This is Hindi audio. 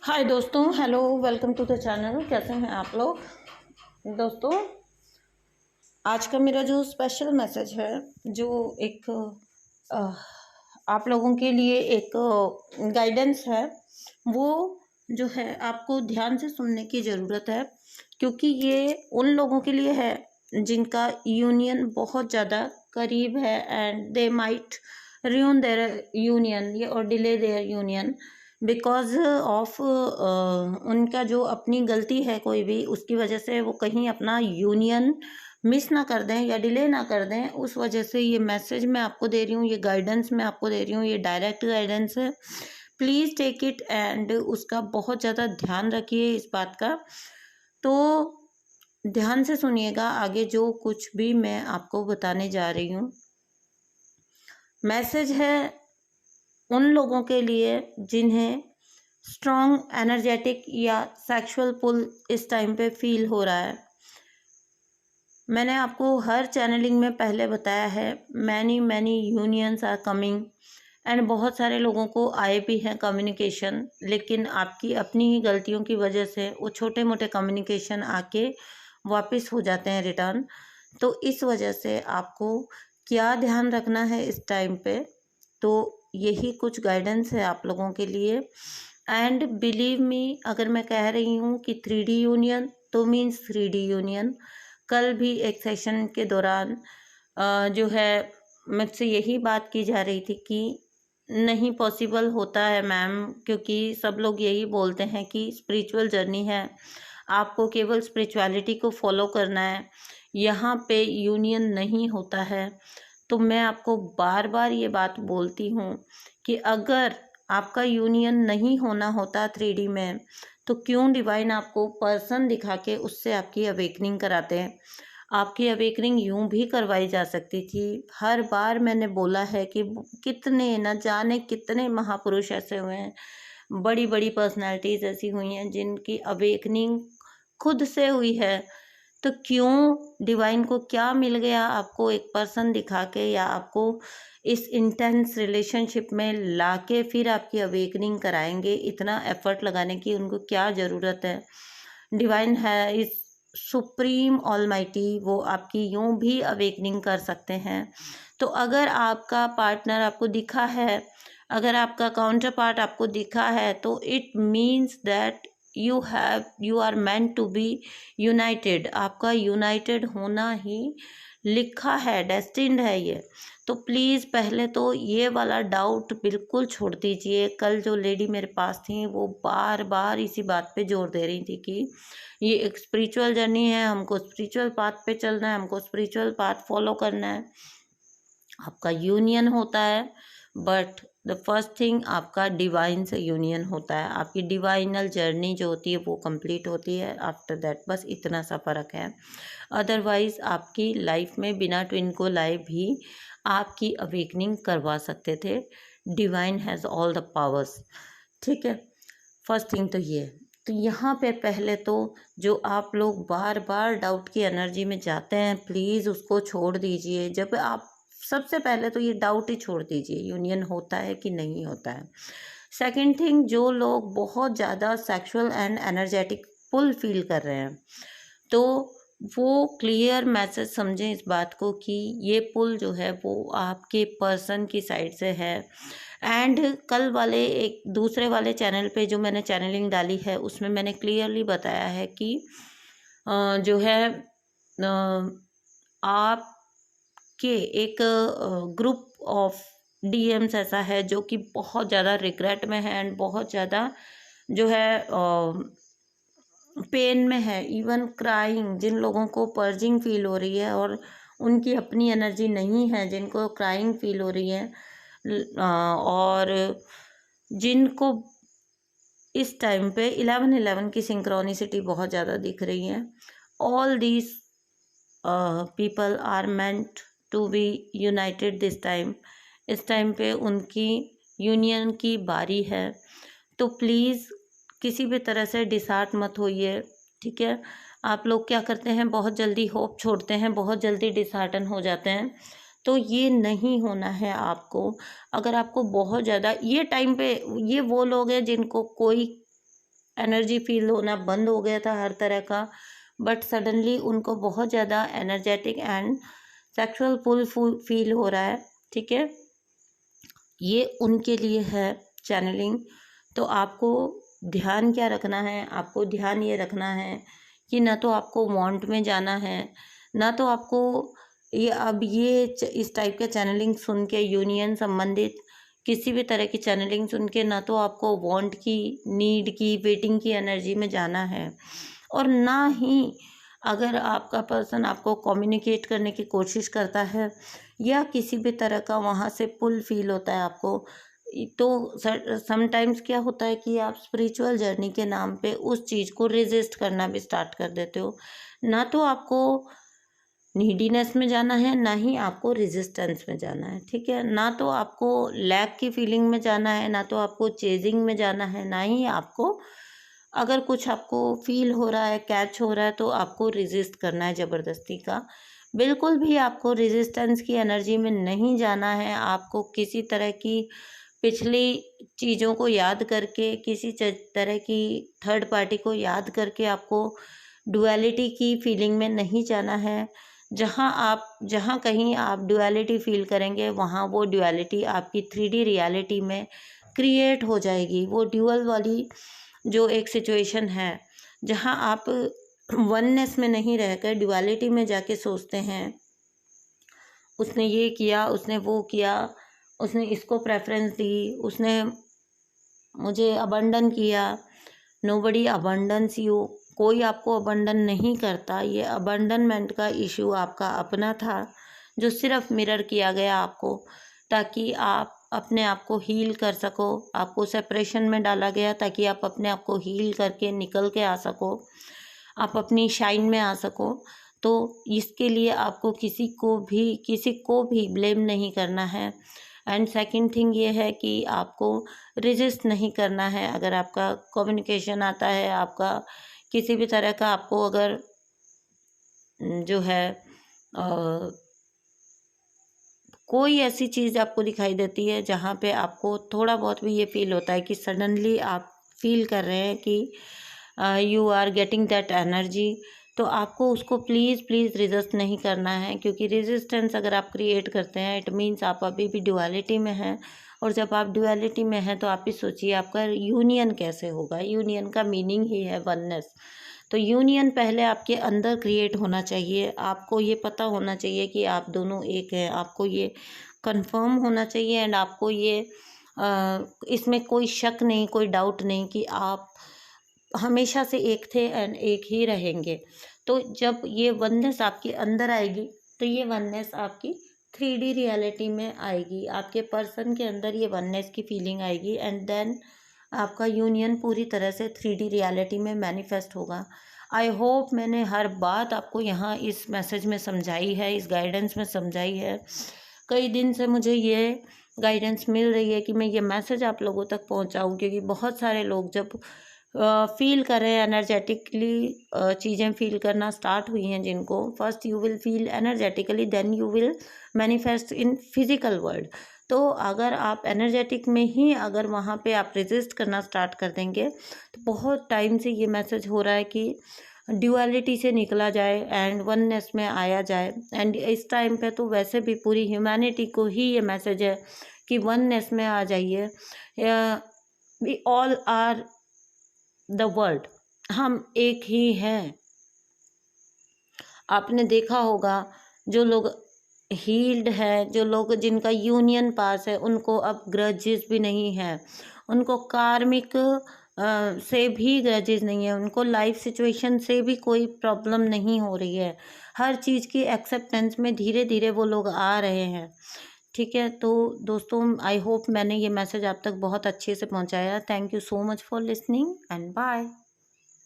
हाय दोस्तों, hello, welcome to the channel. कैसे हैं आप लोग दोस्तों? आज का मेरा जो स्पेशल मैसेज है, जो एक अ, आप लोगों के लिए एक गाइडेंस है, वो जो है आपको ध्यान से सुनने की ज़रूरत है, क्योंकि ये उन लोगों के लिए है जिनका यूनियन बहुत ज़्यादा करीब है and they might ruin their union ये और delay their union because of उनका जो अपनी गलती है कोई भी, उसकी वजह से वो कहीं अपना यूनियन मिस ना कर दें या डिले ना कर दें। उस वजह से ये मैसेज मैं आपको दे रही हूँ, ये गाइडेंस मैं आपको दे रही हूँ, ये डायरेक्ट गाइडेंस है। प्लीज़ टेक इट एंड उसका बहुत ज़्यादा ध्यान रखिए इस बात का। तो ध्यान से सुनिएगा आगे जो कुछ भी मैं आपको बताने जा रही हूँ। मैसेज है उन लोगों के लिए जिन्हें स्ट्रॉन्ग एनर्जेटिक या सेक्सुअल पुल इस टाइम पे फील हो रहा है। मैंने आपको हर चैनलिंग में पहले बताया है, many unions are coming and बहुत सारे लोगों को आए भी हैं कम्युनिकेशन, लेकिन आपकी अपनी ही गलतियों की वजह से वो छोटे मोटे कम्युनिकेशन आके वापस हो जाते हैं रिटर्न। तो इस वजह से आपको क्या ध्यान रखना है इस टाइम पे, तो यही कुछ गाइडेंस है आप लोगों के लिए। एंड बिलीव मी, अगर मैं कह रही हूँ कि 3D यूनियन तो मीन्स 3D यूनियन। कल भी एक सेशन के दौरान जो है मुझसे यही बात की जा रही थी कि नहीं पॉसिबल होता है मैम, क्योंकि सब लोग यही बोलते हैं कि स्पिरिचुअल जर्नी है, आपको केवल स्पिरिचुअलिटी को फॉलो करना है, यहाँ पे यूनियन नहीं होता है। तो मैं आपको बार बार ये बात बोलती हूँ कि अगर आपका यूनियन नहीं होना होता 3D में, तो क्यों डिवाइन आपको पर्सन दिखा के उससे आपकी अवेकनिंग कराते हैं। आपकी अवेकनिंग यूं भी करवाई जा सकती थी। हर बार मैंने बोला है कि कितने न जाने कितने महापुरुष ऐसे हुए हैं, बड़ी बड़ी पर्सनालिटीज़ ऐसी हुई हैं जिनकी अवेकनिंग खुद से हुई है। तो क्यों डिवाइन को क्या मिल गया आपको एक पर्सन दिखा के, या आपको इस इंटेंस रिलेशनशिप में लाके फिर आपकी अवेकनिंग कराएंगे? इतना एफर्ट लगाने की उनको क्या ज़रूरत है? डिवाइन है इस सुप्रीम ऑलमाइटी, वो आपकी यूं भी अवेकनिंग कर सकते हैं। तो अगर आपका पार्टनर आपको दिखा है, अगर आपका काउंटर पार्ट आपको दिखा है, तो it means that you are meant to be united. आपका यूनाइटेड होना ही लिखा है, डेस्टिन्ड है ये। तो प्लीज़ पहले तो ये वाला डाउट बिल्कुल छोड़ दीजिए। कल जो लेडी मेरे पास थी वो बार बार इसी बात पे जोर दे रही थी कि ये एक स्पिरिचुअल जर्नी है, हमको स्पिरिचुअल पाथ पे चलना है, हमको स्पिरिचुअल पाथ फॉलो करना है। आपका यूनियन होता है, बट द फर्स्ट थिंग आपका डिवाइन से यूनियन होता है, आपकी डिवाइनल जर्नी जो होती है वो कंप्लीट होती है। आफ्टर दैट बस इतना सा फ़र्क है। अदरवाइज़ आपकी लाइफ में बिना ट्विन को लाए भी आपकी अवेकनिंग करवा सकते थे। Divine has all the powers, ठीक है। फर्स्ट थिंग तो ये। तो यहाँ पे पहले तो जो आप लोग बार बार डाउट की एनर्जी में जाते हैं, प्लीज़ उसको छोड़ दीजिए। जब आप सबसे पहले तो ये डाउट ही छोड़ दीजिए, यूनियन होता है कि नहीं होता है। सेकंड थिंग, जो लोग बहुत ज़्यादा sexual and energetic pull feel कर रहे हैं, तो वो क्लियर मैसेज समझें इस बात को कि ये पुल जो है वो आपके पर्सन की साइड से है। एंड कल वाले एक दूसरे वाले चैनल पे जो मैंने चैनलिंग डाली है, उसमें मैंने क्लियरली बताया है कि जो है आपके एक ग्रुप ऑफ डीएम्स ऐसा है जो कि बहुत ज़्यादा रिग्रेट में है एंड बहुत ज़्यादा जो है पेन में है, इवन क्राइंग। जिन लोगों को पर्जिंग फील हो रही है और उनकी अपनी एनर्जी नहीं है, जिनको क्राइंग फील हो रही है, और जिनको इस टाइम पे 11-11 की सिंक्रोनिसिटी बहुत ज़्यादा दिख रही है, all these people are meant to be united this time. इस टाइम पे उनकी यूनियन की बारी है। तो प्लीज़ किसी भी तरह से डिसहार्ट मत होइए, ठीक है। आप लोग क्या करते हैं, बहुत जल्दी होप छोड़ते हैं, बहुत जल्दी डिसहार्टन हो जाते हैं। तो ये नहीं होना है आपको। अगर आपको बहुत ज़्यादा ये टाइम पे, ये वो लोग हैं जिनको कोई एनर्जी फील होना बंद हो गया था हर तरह का, बट सडनली उनको बहुत ज़्यादा energetic and sexual pull feel हो रहा है। ठीक है, ये उनके लिए है चैनलिंग। तो आपको ध्यान क्या रखना है, आपको ध्यान ये रखना है कि ना तो आपको वांट में जाना है, ना तो आपको ये अब ये इस टाइप के चैनलिंग सुन के, यूनियन संबंधित किसी भी तरह की चैनलिंग सुन के, ना तो आपको वांट की, नीड की, वेटिंग की एनर्जी में जाना है, और ना ही अगर आपका पर्सन आपको कम्युनिकेट करने की कोशिश करता है या किसी भी तरह का वहाँ से पुल फील होता है आपको, तो समटाइम्स क्या होता है कि आप स्पिरिचुअल जर्नी के नाम पे उस चीज़ को रेजिस्ट करना भी स्टार्ट कर देते हो। ना तो आपको नीडीनेस में जाना है, ना ही आपको रेजिस्टेंस में जाना है। ठीक है, ना तो आपको लैक की फीलिंग में जाना है, ना तो आपको चेजिंग में जाना है, ना ही आपको अगर कुछ आपको फील हो रहा है, कैच हो रहा है, तो आपको रेजिस्ट करना है ज़बरदस्ती का। बिल्कुल भी आपको रेजिस्टेंस की एनर्जी में नहीं जाना है। आपको किसी तरह की पिछली चीज़ों को याद करके, किसी तरह की थर्ड पार्टी को याद करके आपको डुअलिटी की फीलिंग में नहीं जाना है। जहाँ कहीं आप डुअलिटी फील करेंगे, वहाँ वो डुअलिटी आपकी 3D रियलिटी में क्रिएट हो जाएगी। वो ड्यूअल वाली जो एक सिचुएशन है, जहाँ आप वननेस में नहीं रहकर डुअलिटी में जाके सोचते हैं, उसने ये किया, उसने वो किया, उसने इसको प्रेफरेंस दी, उसने मुझे अबंडन किया। नोबडी अबंडन्स यू, कोई आपको अबंडन नहीं करता। ये अबंडनमेंट का इशू आपका अपना था, जो सिर्फ मिरर किया गया आपको, ताकि आप अपने आप को हील कर सको। आपको सेपरेशन में डाला गया ताकि आप अपने आप को हील करके निकल के आ सको, आप अपनी शाइन में आ सको। तो इसके लिए आपको किसी को भी ब्लेम नहीं करना है। एंड सेकंड थिंग ये है कि आपको रेजिस्ट नहीं करना है। अगर आपका कम्युनिकेशन आता है, आपका किसी भी तरह का आपको अगर जो है कोई ऐसी चीज़ आपको दिखाई देती है जहाँ पे आपको थोड़ा बहुत भी ये फील होता है कि सडनली आप फील कर रहे हैं कि you are getting that energy, तो आपको उसको प्लीज़ रेजिस्ट नहीं करना है। क्योंकि रेजिस्टेंस अगर आप क्रिएट करते हैं, इट मीन्स आप अभी भी डुअलिटी में हैं। और जब आप डुअलिटी में हैं तो आप ही सोचिए आपका यूनियन कैसे होगा। यूनियन का मीनिंग ही है वननेस। तो यूनियन पहले आपके अंदर क्रिएट होना चाहिए। आपको ये पता होना चाहिए कि आप दोनों एक हैं। आपको ये कंफर्म होना चाहिए एंड आपको ये इसमें कोई शक नहीं, कोई डाउट नहीं कि आप हमेशा से एक थे एंड एक ही रहेंगे। तो जब ये वननेस आपके अंदर आएगी, तो ये वननेस आपकी 3D रियलिटी में आएगी। आपके पर्सन के अंदर ये वननेस की फीलिंग आएगी एंड देन आपका यूनियन पूरी तरह से 3D रियलिटी में मैनिफेस्ट होगा। आई होप मैंने हर बात आपको यहाँ इस मैसेज में समझाई है, इस गाइडेंस में समझाई है। कई दिन से मुझे ये गाइडेंस मिल रही है कि मैं ये मैसेज आप लोगों तक पहुँचाऊँ, क्योंकि बहुत सारे लोग जब फील कर रहे हैं एनर्जेटिकली, चीज़ें फील करना स्टार्ट हुई हैं जिनको, first you will feel energetically, then you will manifest in physical world. तो अगर आप एनर्जेटिक में ही अगर वहाँ पे आप रेजिस्ट करना स्टार्ट कर देंगे, तो बहुत टाइम से ये मैसेज हो रहा है कि ड्यूअलिटी से निकला जाए एंड वननेस में आया जाए। एंड इस टाइम पे तो वैसे भी पूरी ह्यूमैनिटी को ही ये मैसेज है कि वननेस में आ जाइए। We all are the world, हम एक ही हैं। आपने देखा होगा जो लोग हील्ड है, जो लोग जिनका यूनियन पास है, उनको अब ग्रजेस भी नहीं है, उनको कार्मिक से भी ग्रजेस नहीं है, उनको लाइफ सिचुएशन से भी कोई प्रॉब्लम नहीं हो रही है। हर चीज़ की एक्सेप्टेंस में धीरे धीरे वो लोग आ रहे हैं। ठीक है, तो दोस्तों आई होप मैंने ये मैसेज आप तक बहुत अच्छे से पहुंचाया। Thank you so much for listening and bye.